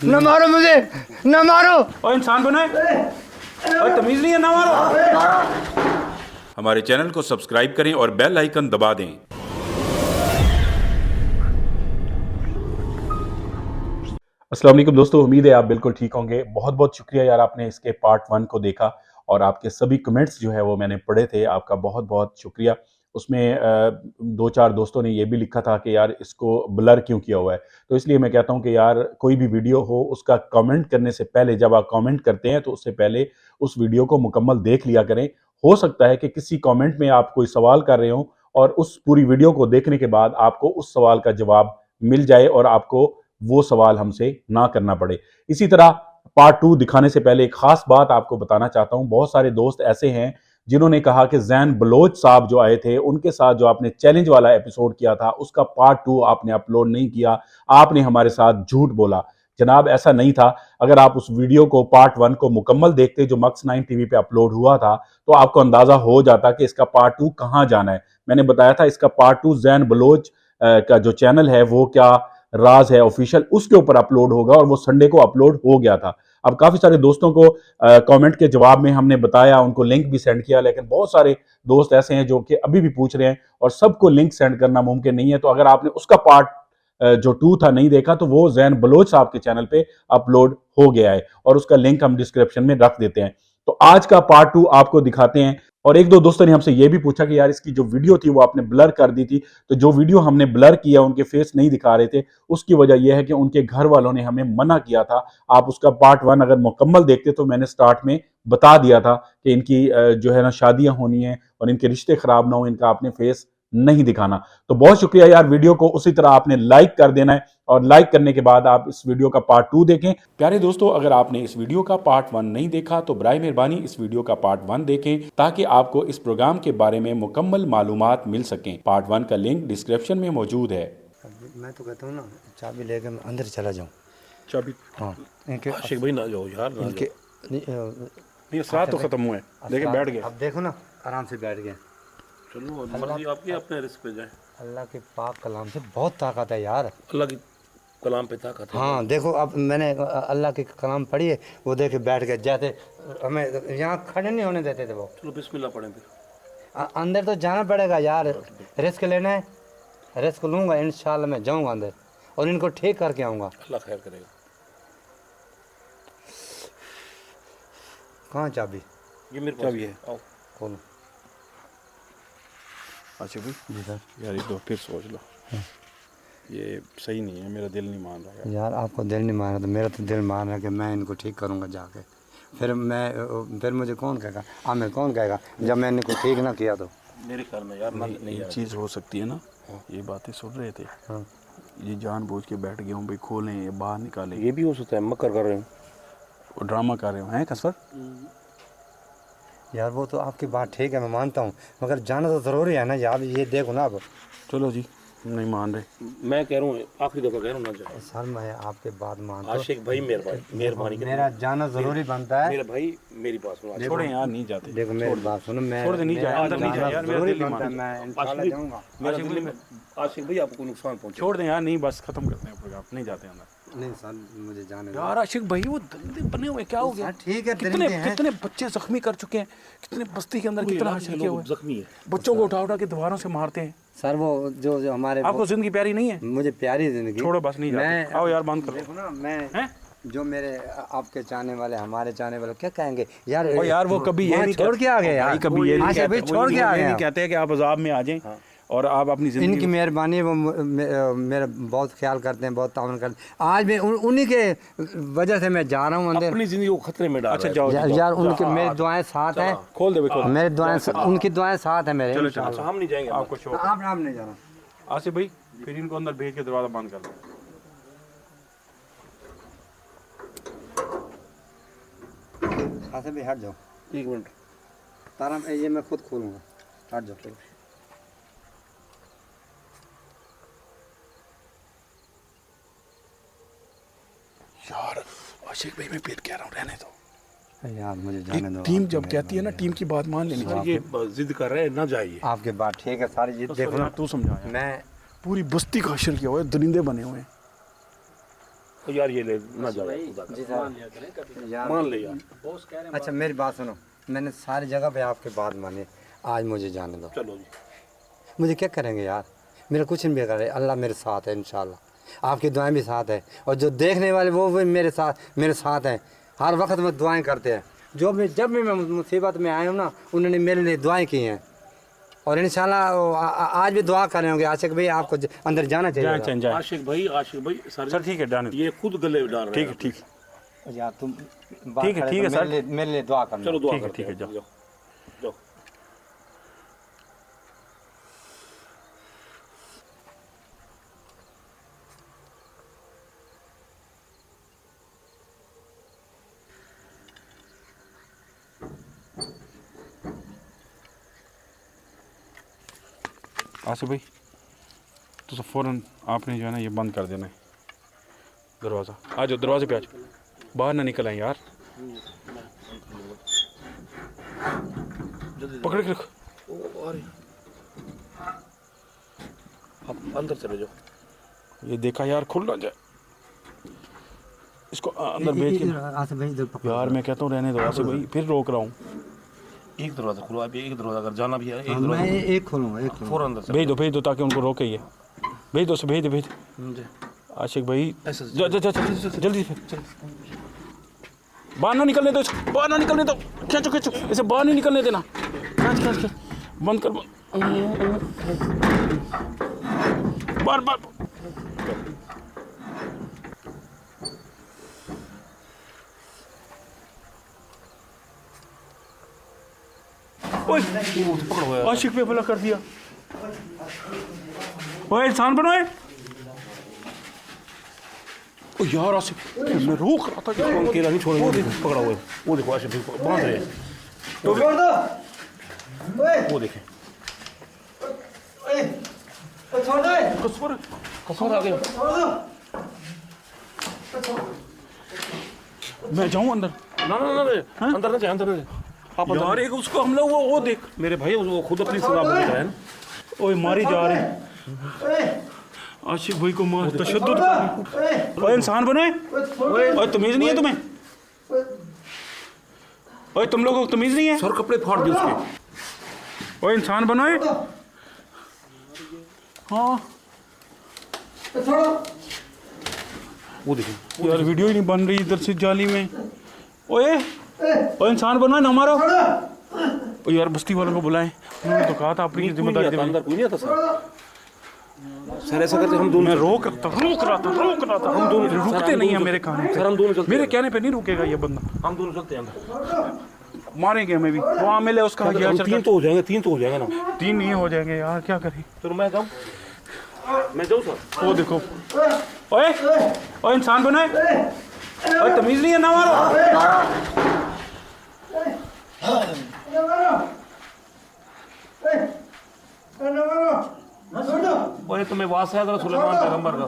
न मारो मुझे, न मारो। और इंसान बने और तमीज नहीं है, ना मारो। हमारे चैनल को सब्सक्राइब करें और बेल आइकन दबा दें। अस्सलाम वालेकुम दोस्तों, उम्मीद है आप बिल्कुल ठीक होंगे। बहुत बहुत शुक्रिया यार, आपने इसके पार्ट 1 को देखा और आपके सभी कमेंट्स जो है वो मैंने पढ़े थे। आपका बहुत बहुत शुक्रिया। उसमें दो चार दोस्तों ने ये भी लिखा था कि यार इसको ब्लर क्यों किया हुआ है। तो इसलिए मैं कहता हूँ कि यार कोई भी वीडियो हो उसका कमेंट करने से पहले, जब आप कमेंट करते हैं तो उससे पहले उस वीडियो को मुकम्मल देख लिया करें। हो सकता है कि किसी कमेंट में आप कोई सवाल कर रहे हो और उस पूरी वीडियो को देखने के बाद आपको उस सवाल का जवाब मिल जाए और आपको वो सवाल हमसे ना करना पड़े। इसी तरह पार्ट 2 दिखाने से पहले एक खास बात आपको बताना चाहता हूं। बहुत सारे दोस्त ऐसे हैं जिन्होंने कहा कि जैन बलोच साहब जो आए थे उनके साथ जो आपने चैलेंज वाला एपिसोड किया था उसका पार्ट 2 आपने अपलोड नहीं किया, आपने हमारे साथ झूठ बोला। जनाब ऐसा नहीं था। अगर आप उस वीडियो को पार्ट 1 को मुकम्मल देखते जो मक्स 9 टीवी पे अपलोड हुआ था तो आपको अंदाजा हो जाता कि इसका पार्ट 2 कहां जाना है। मैंने बताया था इसका पार्ट 2 जैन बलोच का जो चैनल है वो क्या राज है ऑफिशियल, उसके ऊपर अपलोड होगा और वो संडे को अपलोड हो गया था। अब काफी सारे दोस्तों को कमेंट के जवाब में हमने बताया, उनको लिंक भी सेंड किया, लेकिन बहुत सारे दोस्त ऐसे हैं जो कि अभी भी पूछ रहे हैं और सबको लिंक सेंड करना मुमकिन नहीं है। तो अगर आपने उसका पार्ट जो 2 था नहीं देखा तो वो जैन बलोच साहब के चैनल पे अपलोड हो गया है और उसका लिंक हम डिस्क्रिप्शन में रख देते हैं। तो आज का पार्ट 2 आपको दिखाते हैं। और एक दो दोस्तों ने हमसे यह भी पूछा कि यार इसकी जो वीडियो थी वो आपने ब्लर कर दी थी। तो जो वीडियो हमने ब्लर किया, उनके फेस नहीं दिखा रहे थे, उसकी वजह यह है कि उनके घर वालों ने हमें मना किया था। आप उसका पार्ट 1 अगर मुकम्मल देखते तो मैंने स्टार्ट में बता दिया था कि इनकी जो है ना शादियां होनी है और इनके रिश्ते खराब ना हो, इनका आपने फेस नहीं दिखाना। तो बहुत शुक्रिया यार, वीडियो को उसी तरह आपने लाइक कर देना है और लाइक करने के बाद आप इस वीडियो का पार्ट 2 देखें। प्यारे दोस्तों, अगर आपने इस वीडियो का पार्ट 1 नहीं देखा तो बराए मेहरबानी इस वीडियो का पार्ट 1 देखें ताकि आपको इस प्रोग्राम के बारे में मुकम्मल मालूमात मिल सकें। पार्ट 1 का लिंक डिस्क्रिप्शन में मौजूद है। मैं तो कहता हूँ ना, चाबी लेकर मैं अंदर चला जाऊँ। चाबी? हाँ, इनके आशिक भाई ना जाओ यार, ना इनके जाओ। नहीं, असरात तो खत्म हुए, लेकिन बैठ गए। अब देखो ना, आराम से बैठ गए। चलो मर्जी आपकी, अपने रिस्क पे जाए। अल्लाह के पाक कलाम से बहुत ताकत है यार। अल्लाह की कलाम पे ताकत है। हाँ देखो, अब मैंने अल्लाह की कलाम पढ़ी है, वो देखे बैठ गए। जैसे हमें यहाँ खड़े नहीं होने देते थे वो। चलो बिस्मिल्लाह पढ़ें फिर। अंदर तो जाना पड़ेगा यार, रिस्क लेना है, रिस्क लूँगा इंशाल्लाह। मैं जाऊँगा अंदर और इनको ठीक करके आऊँगा। अल्लाह खैर करेगा। कहाँ चाबी? ये मेरे पास चाबी है। आओ खोलो। अच्छा भाई जी सर, यार एक दो फिर सोच लो। ये सही नहीं है, मेरा दिल नहीं मान रहा है यार आपको दिल नहीं मान रहा तो मेरा तो दिल मान रहा है कि मैं इनको ठीक करूँगा जाके। फिर मुझे कौन कहेगा, आमिर कौन कहेगा जब मैं इनको ठीक ना किया तो? मेरे ख्याल में यार नहीं ये चीज़ हो सकती है ना। ये बातें सुन रहे थे, हाँ, ये जानबूझ के बैठ गए हूँ भाई, खोलें ये बाहर निकालें, ये भी हो सकता है मकर कर रहे हो। और ड्रामा कर रहे हो हैं कसर। यार वो तो आपकी बात ठीक है, मैं मानता हूँ, मगर जाना तो ज़रूरी है ना यार। ये देखो ना, अब चलो जी, नहीं मान रहे। मैं कह रहा हूँ, आखिरी दफा कह रहा हूँ, ना जाए। सर मैं आपके बात मानता हूँ, आशिक भाई मेहरबानी कर, मेरा जाना ज़रूरी बनता है। मेरा भाई मेरी बात सुनो। छोड़े यार, नहीं जाते। देखो मेरी बात सुनो, मैं छोड़ दे, नहीं जाए, अंदर नहीं जाना जाए यार, मेरा ज़रूरी दिल नहीं बनता है, मानता। मैं इंशाल्लाह जाऊँगा। आशिक भाई आपको नुकसान पहुंचे। छोड़ दें यार, नहीं बस खत्म करते हैं प्रोग्राम, नहीं जाते अंदर। नहीं सर, मुझे जाने दो। यार आशिक भाई वो दरिंदे बने हुए, क्या हो गया? ठीक है, कितने दरिंदे हैं। कितने बच्चे जख्मी कर चुके हैं, कितने बस्ती के अंदर कितना हासिल किया हुआ है। जख्मी है, बच्चों को उठा उठा के दीवारों से मारते हैं। सर वो जो हमारे आपको जिंदगी प्यारी नहीं है? मुझे प्यारी जिंदगी। छोड़ो बस, नहीं जाते। आओ यार, बंद करो। देखो ना, मैं हैं? जो मेरे आपके चाहने वाले, हमारे चाहने वाले क्या कहेंगे यार? और यार वो कभी ये नहीं छोड़ के आ गए यार, कभी ये नहीं आशिक भाई छोड़ के आ गए। नहीं कहते कि आप अजाब में आ जाएं और आप अपनी इनकी जिंदगी। मेहरबानी है, वो मेरा बहुत ख्याल करते हैं, बहुत ताउन करते हैं। आज मैं उन्हीं के वजह से मैं जा रहा हूँ अंदर। अपनी जिंदगी को खतरे में डाल अच्छा रहा है। जाओ, यार उनके मेरी दुआएं साथ हैं, खोल दे भाई, खोल। मेरी दुआएं, उनकी दुआएं साथ है मेरे। अच्छा हम नहीं जाएंगे। आपको शौक। आप नहीं जाना। आसिफ भाई फिर इनको अंदर भेज के दरवाजा बंद कर दो। आसिफ भाई हट जाओ, 1 मिनट। तारा ये मैं खुद खोलूँगा, हट जाओ। यार आशिक भाई मैं फिर कह रहा हूँ, रहने दो यार, मुझे जाने दो। टीम जब कहती है ना, टीम की बात मान लेनी सर चाहिए। ये जिद कर रहे हैं, ना जाइए। आपकी बात ठीक है सारी। ये देखो ना, तू समझा यार। मैं पूरी बस्ती का हशर किया हुआ है, दरिंदे बने हुए हैं। तो यार ये ले ना जाए खुदा का। जी सर यार मान ले यार। बॉस कह रहे हैं अच्छा मेरी बात सुनो, मैंने सारी जगह पे आपकी बात मानी, आज मुझे जाने दो। चलो जी। मुझे क्या करेंगे यार, मेरा कुछ नहीं बिगाड़े, अल्लाह मेरे साथ है इंशाल्लाह, आपकी दुआएं भी साथ है, और जो देखने वाले वो भी मेरे साथ हैं, हर वक्त वो दुआएं करते हैं। जब भी मैं मुसीबत में आया हूँ ना, उन्होंने मेरे लिए दुआएं की हैं, और इंशाल्लाह आज भी दुआ कर रहे होंगे आशिक भाई आपको अंदर जाना चाहिए। आशिक भाई सर ठीक है डन। ये खुद गले डाल रहे हैं। ठीक है यार तुम ठीक है सर, मेरे लिए दुआ करना। चलो दुआ ठीक है, करते ठीक है, हैं, जाओ। जाओ। आसिफ भाई तो फ़ौरन आपने जो है ना ये बंद कर देना है दरवाज़ा। आ जाओ दरवाजे पे आ जाओ, बाहर ना निकल आए यार। पकड़ के रखो। आप अंदर चले जाओ। ये देखा यार, खुल ना जाए, इसको अंदर भेज के। आसिफ भाई इधर पकड़ो। यार मैं कहता हूँ रहने दो आसिफ भाई, फिर रोक रहा हूँ। एक दरवाजा खुलो, अभी एक दरवाजा अगर जाना भी है एक मैं दरवाजा एक खोलूँगा, एक खोलूँगा। फौरन अंदर चले भेज दो ताकि उनको रोके ये। भेज दो, भेज दो जाओ। आशिक भाई। ऐसे जा जा जा जल्दी से बाहर ना निकलने दो इसको, बाहर ना निकलने दो। खींचो खींचो, इसे बाहर नहीं निकलने देना। खींच बंद कर, बार बार। पकड़ो आशिक पे भला कर दिया। ओए इंसान बनो। ओ यार आशिक, मैं रोक रहा था। अकेला नहीं छोड़ेंगे, पकड़ा हुआ है। वो देखो आशिक भाई बांध रहे हैं। तो छोड़ दो। वो देखें छोड़ दो। कसूर आ गया। मैं जाऊं अंदर? ना अंदर ना जाए, अंदर ना जाए। आप अंदर यार एक उसको हमला हुआ, वो देख। मेरे भाई वो खुद अपनी सजा भुगत रहा है ना। ओए मारी जा रहे आशिक भाई को, मार तशद्दुद। ओए इंसान बनो। ओए तमीज नहीं है तुम्हें? ओए तुम लोगों को तमीज नहीं है? सर कपड़े फाड़ दिए उसके। ओए इंसान बनो। हाँ वो देखिए यार वीडियो ही नहीं बन रही इधर से जाली में। ओए ओए इंसान बनो ना मारो। ओ यार बस्ती वालों को बुलाएं, उन्होंने तो कहा था अपनी जिम्मेदारी दे। अंदर कोई नहीं आता सर ऐसा करते हम दोनों। मैं रोक रहा था। हम दोनों रुकते नहीं है मेरे कहने सर हम दोनों चलते मेरे कहने पे नहीं रुकेगा ये बंदा। हम दोनों चलते हैं अंदर। मारेंगे हमें भी। वहाँ मिले उसका हम यार। तीन तो हो जाएंगे ना। 3 नहीं हो जाएंगे यार, क्या करें? चलो मैं जाऊँ सर। वो देखो। ओए ओए इंसान बनो। ओए तमीज नहीं है ना मारो। ओए तुम्हें वास है सुलेमान पैगंबर का।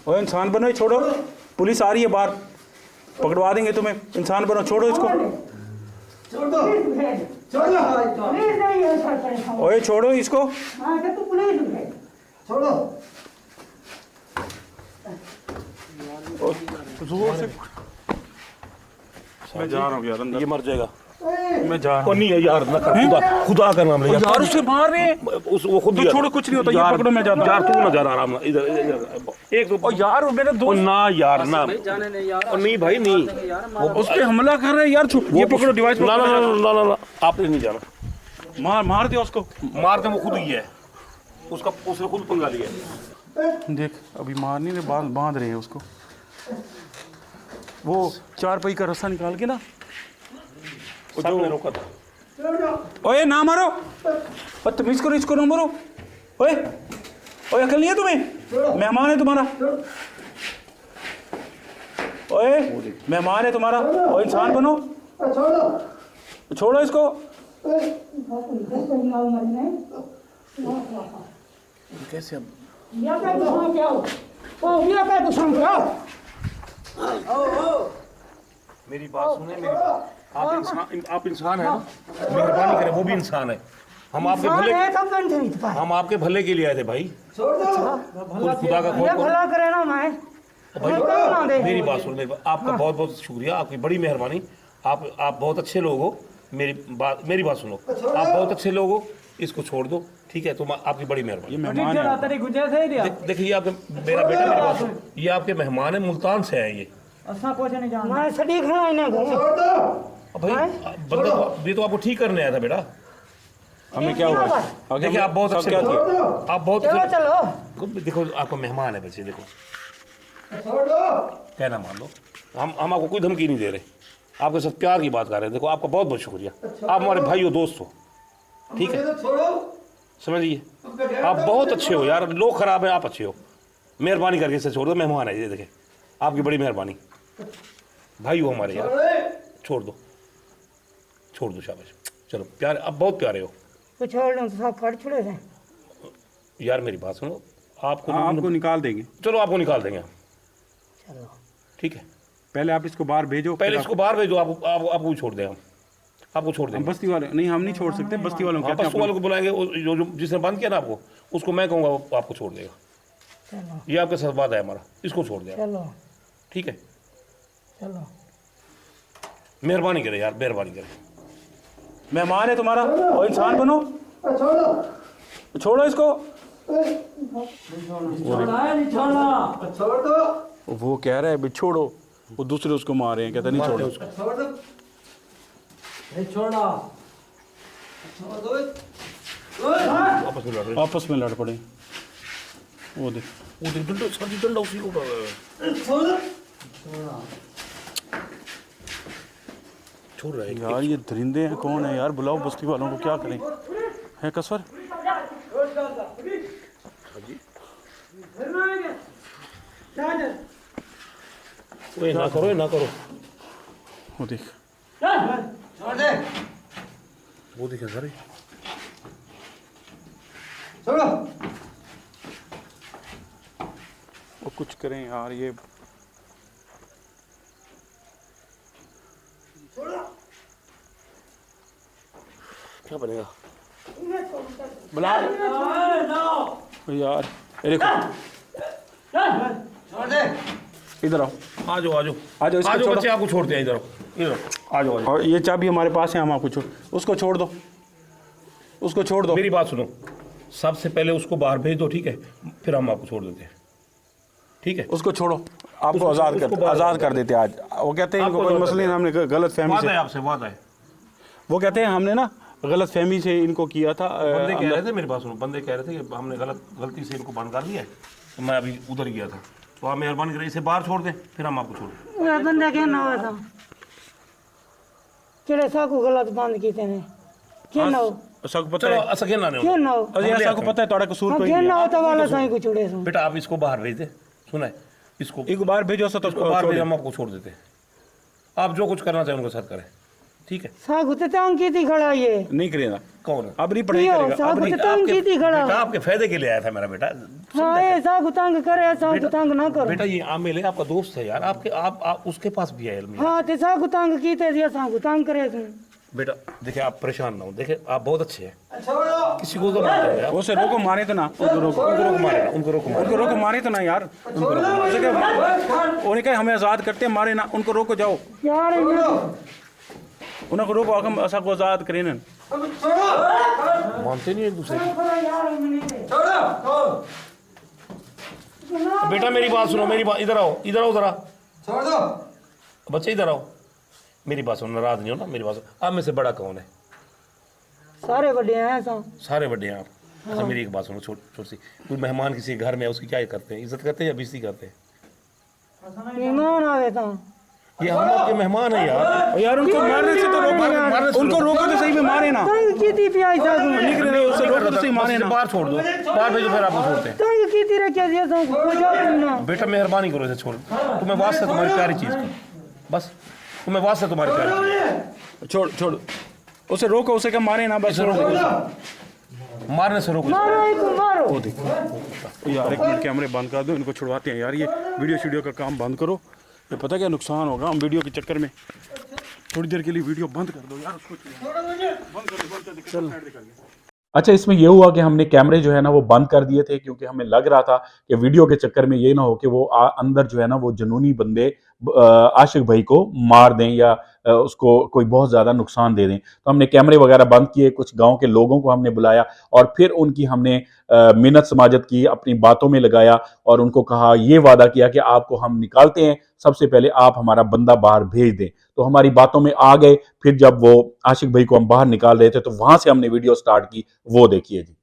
ओए इंसान बनो, छोड़ो, पुलिस आ रही है बाहर, पकड़वा देंगे तुम्हें। इंसान बनो, छोड़ो इसको। ओए छोड़ो इसको। जोर से। मैं जा रहा हूँ यार अंदर। ये मर जाएगा। मैं जा रहा और हूँ नहीं है यार, ना कर, खुदा का नाम ले यार। उसे मार रहे हैं। वो खुद तो छोड़ो, कुछ नहीं होता। ये पकड़ो, मैं जाता हूँ। यार तू ना जा रहा आराम से। इधर एक दो। और यार मेरा ओ दोस्त ना यार ना। जाने नहीं यार। और नहीं भाई नहीं। उस पे हमला कर रहे हैं यार। ये पकड़ो डिवाइस। ना आपने नहीं जाना। मार दिया उसको। मारते वो खुद ही है। उसने खुद पंगा लिया है। देख अभी मारने में बांध रहे हैं उसको। वो 4 पहिए का रस्सा निकाल के ना, जो रोका था। ओए ना मारो, और तमीज करो, इसको ना मारो। ओए ओए अकल नहीं है तुम्हें? मेहमान है तुम्हारा। ओए मेहमान है तुम्हारा। ओए इंसान बनो, छोड़ो इसको। कैसे अब मेरी बात सुने। आप इंसान है ना, मेहरबानी करें। वो भी इंसान है। हम आपके भले हम आपके भले के लिए आए थे भाई। कुछ खुदा का खौफ भला करे ना मैं भाई। मेरी बात सुन, आपका बहुत बहुत शुक्रिया, आपकी बड़ी मेहरबानी। आप बहुत अच्छे लोग हो। मेरी बात सुनो, आप बहुत अच्छे लोग हो, इसको छोड़ दो, ठीक है? तो आपकी बड़ी मेहरबानी। देखिए आपके मेरा बेटा, मेरी बात सुनो, ये आपके मेहमान है, मुल्तान से आए ये। भाई बंदा ये तो आपको ठीक करने आया था बेटा। हमें क्या हुआ? देखिए आप बहुत अच्छे, आप बहुत अच्छे, देखो आपका मेहमान है बच्चे, देखो कहना मान लो, हम आपको कोई धमकी नहीं दे रहे, आपके साथ प्यार की बात कर रहे हैं। देखो आपका बहुत बहुत शुक्रिया, आप हमारे भाई हो, दोस्त हो, ठीक है? समझिए, आप बहुत अच्छे हो यार, लोग खराब हैं, आप अच्छे हो, मेहरबानी करके इसे छोड़ दो, मेहमान है ये, देखे आपकी बड़ी मेहरबानी, भाई हो हमारे यार, छोड़ दो शाबाश, चलो प्यारे, आप बहुत प्यारे हो यार। मेरी बात सुनो, आपको निकाल देंगे, चलो आपको निकाल देंगे हम, ठीक है? पहले आप इसको बाहर भेजो, पहले इसको बाहर भेजो, आपको छोड़ दें, हम आपको छोड़ देंगे। बस्ती वाले नहीं, हम नहीं छोड़ सकते, बस्ती वालों को, बस्ती वालों को बुलाएंगे, जो जिसने बंद किया ना आपको, उसको मैं कहूँगा वो आपको छोड़ देगा। ये आपके साथ बात है हमारा, इसको छोड़ देगा, ठीक है? मेहरबानी करे यार, मेहरबानी करे, मेहमान है तुम्हारा, और इंसान बनो, छोड़ो इसको। वो कह रहा है भी छोड़ो, वो दूसरे उसको मार रहे हैं, कहता नहीं छोड़ो उसको। आपस में लड़ पड़े, वो देख डंडा उसी को छोड़ रहा है यार। ये दरिंदे हैं, कौन है यार? बुलाओ बस्ती वालों को, क्या करें? है कसवर? ना करो, ना करो, वो देख, वो देखे सर, वो कुछ करें यार। ये क्या बनेगा? बुला यार, ये देखो, इधर आओ, आ जाओ, बच्चे आपको छोड़ते हैं, इधर आ जाओ। और ये चाबी हमारे पास है, हम आपको उसको छोड़ दो, उसको छोड़ दो। मेरी बात सुनो, सबसे पहले उसको बाहर भेज दो, ठीक है? फिर हम आपको छोड़ देते हैं, ठीक है? उसको छोड़ो, आपको आज़ाद कर देते आज। वो कहते हैं इनको कोई मसले नहीं, हमने गलत फहमी से, आपसे वादा है, वो कहते हैं हमने ना गलत फहमी से इनको किया था। बंदे कह रहे थे, मेरी बात सुनो, बंदे कह रहे थे कि हमने गलती से इनको बंद कर दिया है, तो मैं अभी उधर गया था, तो आप मेहरबानी करें इसे बाहर छोड़ दें, फिर हम आपको छोड़ दें। बंदा क्या ना हुआ था किड़े साकू गलत बंद कीते ने क्या ना हो सबको पता है, अच्छा क्या ना क्या ना हो अरे ऐसा को पता है तुम्हारा कसूर कोई क्या नहीं ना है। होता वाला साईं को छुड़े सो बेटा आप इसको बाहर भेज दे, सुना है? इसको एक बार भेजो तो बाहर भेज, हम आपको छोड़ देते हैं, आप जो कुछ करना चाहें उनके साथ करें, ठीक है? साकू ते तंग की थी खड़ा ये नहीं करेगा, कौन है? अब नहीं पढ़ाई करेगा। साकू ते तंग की थी खड़ा बेटा आपके फायदे के लिए आया था मेरा बेटा। हाँ ये साकू तंग करे साकू तंग ना करो बेटा ये आमिल है, आपका दोस्त है यार, आप उसके पास भी है इल्म। हाँ ते साकू तंग कीते दिया साकू तंग करे तू बेटा देखिए आप परेशान ना हो, देखिए आप बहुत अच्छे हैं, किसी को तो मत करें आप। उसे रोको, मारे तो ना, उनको रोको मारेगा, उनको रोको मारे तो ना यार, उनको कहे हमें आज़ाद करते मारे ना, उनको रोको जाओ, यार उनको रोको, हम ऐसा को आज़ाद करें ना। मानते नहीं एक दूसरे की। बेटा मेरी बात सुनो, मेरी बात, इधर आओ जरा, बच्चे इधर आओ, मेरी बात सुनो, नाराज नहीं हो ना, मेरी बात सुनो। आप में से बड़ा कौन है? सारे बड़े हैं सारे बड़े हैं आप। अच्छा मेरी एक बात सुनो, छोटी सी, कोई मेहमान किसी घर में है, उसकी क्या करते हैं? इज्जत करते हैं या बेइज्जती करते हैं? मेहमान आवे तो ये हम आपके मेहमान हैं यार उनको मारने से तो रोको, उनको रोको तो सही में मारे ना, तंग की थी प्याई साकू उससे रोको तो सही मारे ना। बाहर छोड़ दो, बाहर भेजो, फिर आपको छोड़ते हैं। तंग की थी रखे दिया साकू को जाओ ना बेटा मेहरबानी करो, इसे छोड़, तुम्हें वास्ता तुम्हारी प्यारी चीज़ का, बस तुम्हें वास्ता तुम्हारी प्यारी, छोड़ उसे रोको, उसे क्या मारे ना, बस रोको, मारने से रोको। मारो इनको मारो वो देखो यार, एक मिनट कैमरे बंद कर दो, इनको छुड़वाते हैं यार, ये वीडियो का काम बंद करो, ये पता क्या नुकसान होगा, हम वीडियो के चक्कर में थोड़ी देर के लिए वीडियो बंद कर दो यार, उसको बंद कर दो, चल। अच्छा, इसमें ये हुआ कि हमने कैमरे जो है ना वो बंद कर दिए थे, क्योंकि हमें लग रहा था कि वीडियो के चक्कर में ये ना हो कि वो अंदर जो है ना वो जुनूनी बंदे आशिक भाई को मार दें या उसको कोई बहुत ज़्यादा नुकसान दे दें। तो हमने कैमरे वगैरह बंद किए, कुछ गांव के लोगों को हमने बुलाया और फिर उनकी हमने मिन्नत समाजत की, अपनी बातों में लगाया और उनको कहा, ये वादा किया कि आपको हम निकालते हैं, सबसे पहले आप हमारा बंदा बाहर भेज दें। तो हमारी बातों में आ गए। फिर जब वो आशिक भाई को हम बाहर निकाल रहे थे तो वहां से हमने वीडियो स्टार्ट की, वो देखिए जी।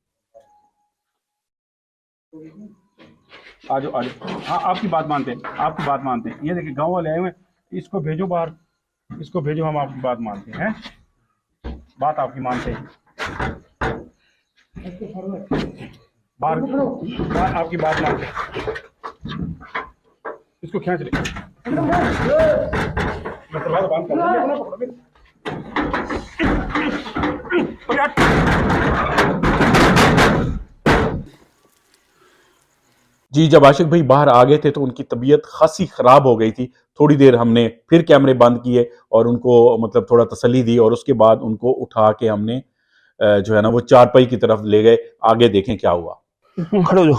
आज आज हाँ, आपकी बात मानते हैं, आपकी बात मानते हैं। ये देखिए गांव वाले आए हुए हैं, इसको भेजो बाहर, इसको भेजो, हम आपकी बात मानते हैं, बात आपकी मानते हैं। बाहर बाहर आपकी बात मानते हैं, इसको खींच ले, दरवाजा बंद कर दे। जी, जब आशिक भाई बाहर आ गए थे तो उनकी तबीयत खासी खराब हो गई थी। थोड़ी देर हमने फिर कैमरे बंद किए और उनको मतलब थोड़ा तसल्ली दी और उसके बाद उनको उठा के हमने जो है ना वो चारपाई की तरफ ले गए। आगे देखें क्या हुआ। खड़े हो जाओ,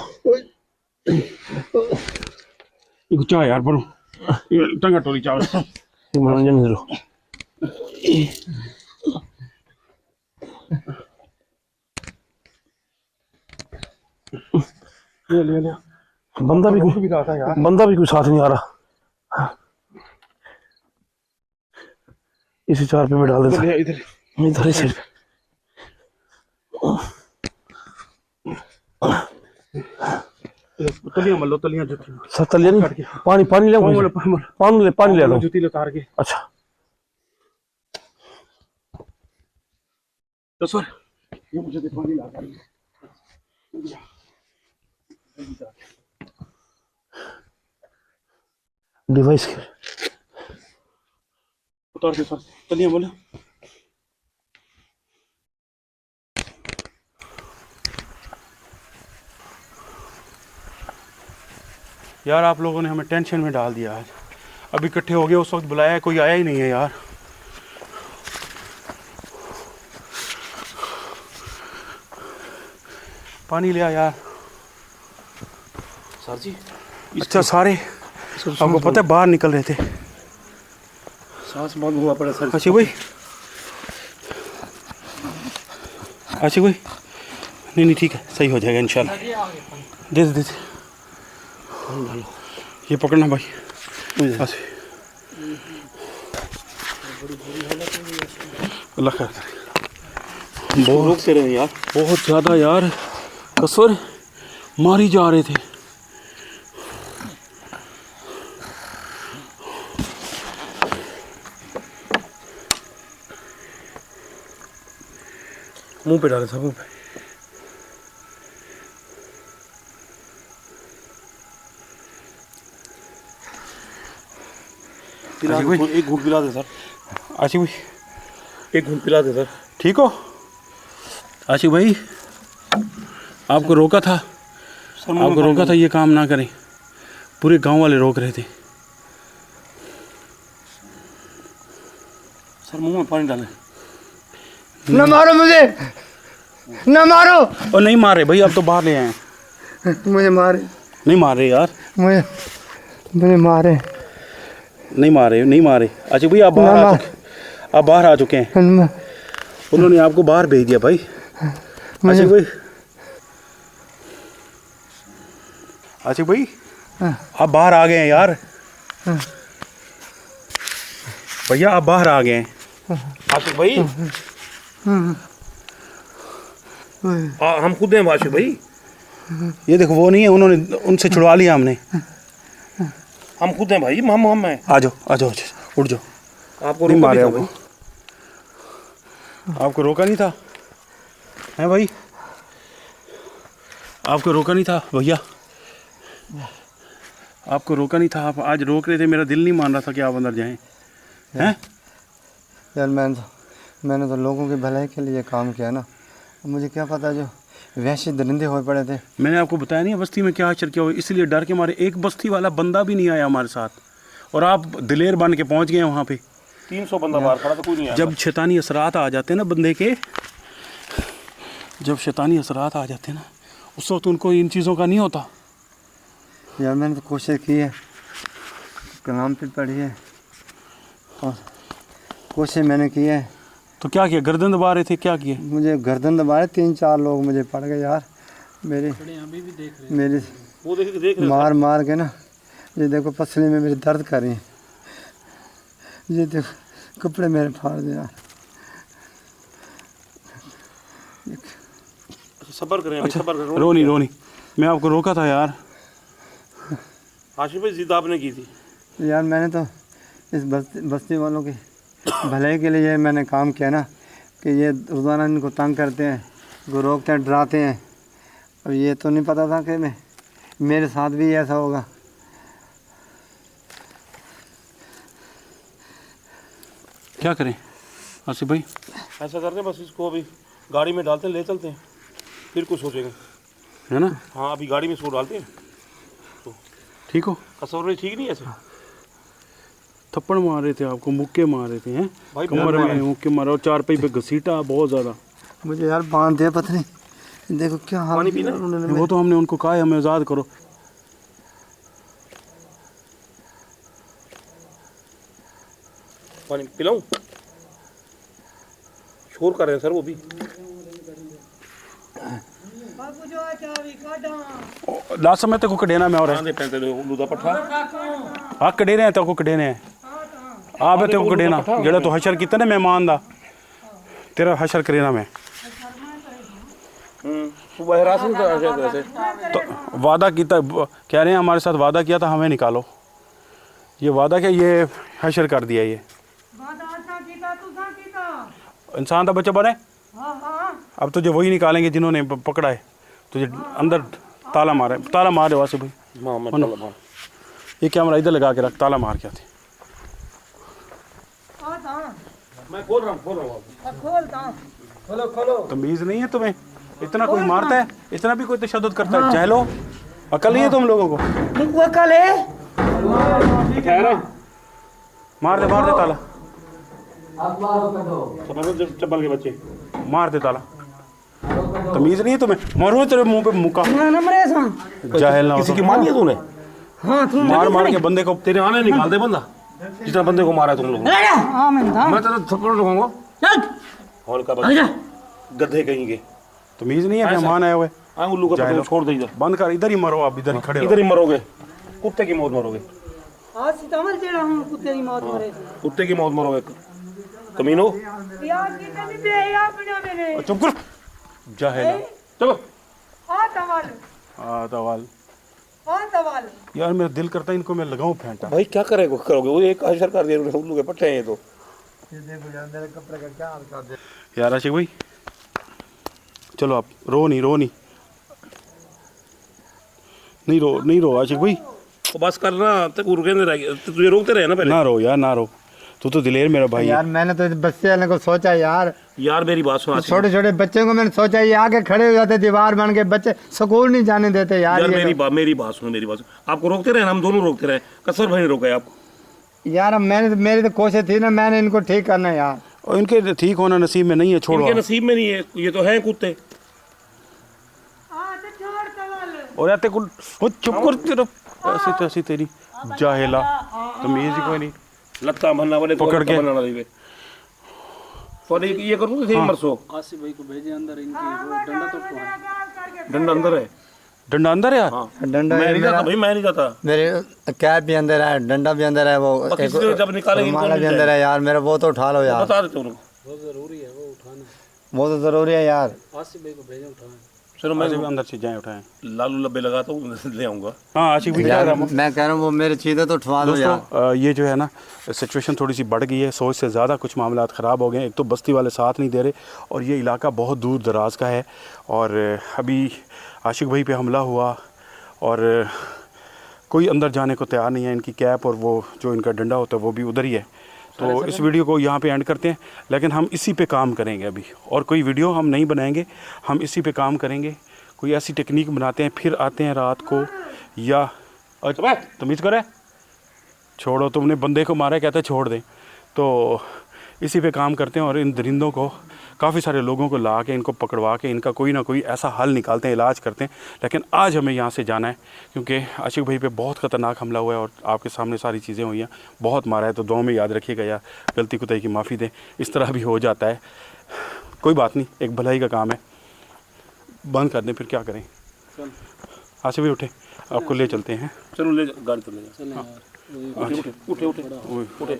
ये चाह यार बनो, ये टंगा टोली चावल मनोरंजन करो। ले बंदा भी कोई साथ नहीं आ रहा। इसी चार पे में डाल देता, इधर इधर तलियां मल लो, तलियां जुती सब तलियां नहीं, पानी ले, पानी ले लो, जुती ले तार के। अच्छा तो सर ये मुझे दे पानी ला कर डिवाइस उतार के सर, तलियां बोले। यार आप लोगों ने हमें टेंशन में डाल दिया आज। अभी इकट्ठे हो गए, उस वक्त बुलाया, कोई आया ही नहीं है यार। पानी लिया यार। सर जी अच्छा सारे आपको पता है बाहर निकल रहे थे। सांस बंद हुआ पड़ा सर। आशिक भाई, आशिक भाई, नहीं ठीक है, सही हो जाएगा इंशाल्लाह। दे दे ये पकड़ना भाई। अल्लाह खैर करे। बहुत रोकते रहे यार, बहुत ज़्यादा यार, कसर मारी जा रहे थे। मुंह पे डाले सब, मुंह पे। एक घूंट पिला दे सर। आशिक भाई एक घूंट पिला दे सर। ठीक हो आशिक भाई? आपको रोका था, आपको रोका था ये काम ना करें, पूरे गांव वाले रोक रहे थे। सर मुंह में पानी डालें। न मारो मुझे, न मारो। और नहीं मारे भाई, अब तो बाहर ले आए हैं। मुझे मारे, नहीं मारे यार, मुझे मारे, नहीं मारे। अच्छा भाई आप बाहर आ चुके हैं। उन्होंने आपको बाहर भेज दिया भाई। अच्छा भाई, आशिक भाई आप बाहर आ गए हैं यार। भैया आप बाहर आ गए हैं। आशिक भाई हम खुद हैं आशिक भाई। ये देखो वो नहीं है, उन्होंने उनसे छुड़वा लिया हमने। हम खुद हैं भाई, हम हैं। आ जाओ उठ जाओ। आपको नहीं मारे भाई, आपको रोका नहीं था हैं भाई? आपको रोका नहीं था भैया, आपको रोका नहीं था। आप आज रोक रहे थे, मेरा दिल नहीं मान रहा था कि आप अंदर जाएं। हैं यार मैंने तो लोगों की भलाई के लिए काम किया ना। मुझे क्या पता जो वैसे दरिंदे हो पड़े थे। मैंने आपको बताया नहीं बस्ती में क्या आश्चर्य हुआ, इसलिए डर के मारे एक बस्ती वाला बंदा भी नहीं आया हमारे साथ, और आप दिलेर बन के पहुंच गए वहाँ पे। 300 बंदा बाहर खड़ा था, कोई नहीं आया। जब शैतानी असरात आ जाते हैं ना बंदे के, जब शैतानी असरात आ जाते हैं ना, उस वक्त उनको इन चीज़ों का नहीं होता। यार मैंने तो कोशिश की है, कलाम पे पढ़ी है और कोशिश मैंने की है। तो क्या किया, गर्दन दबा रहे थे, क्या किए? मुझे गर्दन दबाए, 3-4 लोग मुझे पड़ गए यार। मेरी वो देख मार मार के ना, ये देखो पसली में मेरी दर्द कर रही है, ये देखो कपड़े मेरे फाड़ दे यार। सब्र करें अभी, सब्र करें। रोनी, मैं आपको रोका था यार। आशिफ भाई जिद आपने की थी। यार मैंने तो इस बस्ती वालों की भलाई के लिए मैंने काम किया ना, कि ये रोज़ाना इनको तंग करते हैं, इनको रोकते हैं, डराते हैं, और ये तो नहीं पता था कि मेरे साथ भी ऐसा होगा। क्या करें आसिफ भाई? ऐसा करते हैं, बस इसको अभी गाड़ी में डालते हैं, ले चलते हैं, फिर कुछ सोचेंगे, है ना? हाँ अभी गाड़ी में इसको डालते हैं। ठीक हो? कसौर भाई ठीक नहीं है ऐसे? थप्पड़ मार रहे थे आपको, मुक्के मार रहे थे हैं भाई, कमर में मुक्के मारा, और चारपाई पे घसीटा बहुत ज़्यादा। मुझे यार बांध दिया पत्नी, देखो क्या हाल पानी किया पीना? उन्होंने। वो तो हमने उनको कहा है हमें आज़ाद करो। पानी पिलाऊं? शोर कर रहे हैं सर वो भी। लास्ट समय तक को कडेना में और है। आंधे पैंते लूदा पट्ठा आ कडेने हैं तो को कडेने हैं। आ बे ते को कडेना जेड़ा तो हशर कीता ना मेहमान दा, तेरा हशर करेना मैं। सुबह राशन का ऐसे तो वादा कीता, कह रहे हैं हमारे साथ वादा किया था, हमें निकालो। ये वादा क्या, ये हशर कर दिया। ये इंसान का बच्चा बने, अब तुझे वही निकालेंगे जिन्होंने पकड़ा है तुझे। अंदर ताला मारे वासे भाई। ये कैमरा इधर लगा के रख, ताला मार के आते। मैं खोल रहा हूँ। तमीज नहीं है तुम्हें? इतना कोई मारता है, इतना भी कोई तशद्दुद करता है? चहलो, अकल नहीं है तुम लोगों को? अकल है? मार दे ताला, चप्पल के बच्चे मार दे ताला। तमीज नहीं है तुम्हें? मारो तेरे मुंह पे मुक्का, जाहिल ना हो किसी तुम। की मारी है तूने? हाँ तुम मार के बंदे को तेरे आने निकाल दे बंदा, जितना बंदे को मारा है तुम लोगों ने। हाँ मैं था। मैं तेरा थप्पड़ लगाऊंगा। हॉल का बच्चा, गधे कहीं के। तमीज नहीं है? मेहमान आए हुए, उल्लू का पत्थर छोड़ दे इधर। बंद कर, इधर ही मरो आप, इधर ही खड़े इधर ही मरोगे, कुत्ते की मौत मरोगे। आज सितंबर चढ़ा हूँ, कुत्ते की मौत मरे। कुत्ते की मौत मरोगे कमीनो। यार कितने भी पे यार बना मैंने। चुप कर, जाहिल। चलो आ तवाल, तवाल। आ तवाल। यार मेरा दिल करता है इनको मैं लगाऊं फेंटा। भाई क्या करोगे? वो एक हशर कर दिया उन्होंने, उल्लू के पट्टे हैं ये तो। ये देखो यार मेरे कपड़े का क्या हाल कर दिया। यार आशिक भाई चलो, आप रो नहीं रो आशिक भाई। तो बस करना, तुझे रोकते रहे ना पहले। ना रो यार, ना रो, तू तो दिलेर मेरा भाई है। यार मैंने तो इस बच्चे वाले को सोचा यार मेरी बात सुन। छोटे छोटे बच्चे को मैंने सोचा ये आगे खड़े हो जाते, दीवार बन के, बच्चे स्कूल नहीं जाने देते यार। यार ये मेरी बात सुन। आपको रोकते रहे, हम दोनों रोकते रहे, कसर भाई ने रोका है आपको। यार अब मेरी तो कोशिश थी ना, मैंने इनको ठीक करना है यार। और इनके ठीक होना नसीब में नहीं है, छोड़ो। इनके नसीब में नहीं है, ये तो हैं कुत्ते। और यार तेरे को चुप कर, तेरा ऐसी तेरी जाहिला, तमीज ही कोई नहीं। लत्ता बनना वाले पकड़ के तो ये करूँ तो मरसो। आसिफ भाई को भेजे अंदर, इनकी वो डंडा तो डंडा अंदर है। डंडा अंदर है यार। हाँ। डंडा मैं नहीं जाता भाई, मैं नहीं जाता। मेरे कैप भी अंदर है, डंडा भी अंदर है, वो बस किसी को जब निकालेंगे इनको रुमाला भी अंदर है यार मेरा, वो तो उठा लो यार। बता देते उनको, बहुत जरूरी है वो उठाना। वो तो जरूरी है यार। आसिफ भाई को भेजे उठाना। चलो मैं अंदर से जाए उठाएं। लालू लब्बे लगाता हूँ, ले आऊँगा। हाँ आशिक भाई यार मैं कह रहा हूँ वो मेरी चीज़ें तो उठवा दो यार। दोस्तों ये जो है ना, सिचुएशन थोड़ी सी बढ़ गई है, सोच से ज़्यादा कुछ मामलात ख़राब हो गए हैं। एक तो बस्ती वाले साथ नहीं दे रहे, और ये इलाका बहुत दूर दराज का है, और अभी आशिक भाई पे हमला हुआ और कोई अंदर जाने को तैयार नहीं है। इनकी कैप और वो जो इनका डंडा होता है वो भी उधर ही है। तो इस वीडियो को यहाँ पे एंड करते हैं, लेकिन हम इसी पे काम करेंगे अभी, और कोई वीडियो हम नहीं बनाएंगे, हम इसी पे काम करेंगे। कोई ऐसी टेक्निक बनाते हैं, फिर आते हैं रात को, या तमीज़ करे, छोड़ो, तुमने बंदे को मारा, कहते छोड़ दें। तो इसी पे काम करते हैं और इन दरिंदों को काफ़ी सारे लोगों को ला के इनको पकड़वा के इनका कोई ना कोई ऐसा हल निकालते हैं, इलाज करते हैं। लेकिन आज हमें यहाँ से जाना है क्योंकि आशिक भाई पे बहुत ख़तरनाक हमला हुआ है और आपके सामने सारी चीज़ें हुई हैं, बहुत मारा है। तो दुआ में याद रखिएगा यार, गलती कुताई की माफ़ी दें, इस तरह भी हो जाता है, कोई बात नहीं, एक भलाई का काम है। बंद कर दें फिर क्या करें। आशिक भाई उठे, आपको ले चलते हैं। चलो ले गाड़ी तो ले चलें यार, अच्छा। उठे उठे उठे उठे उठे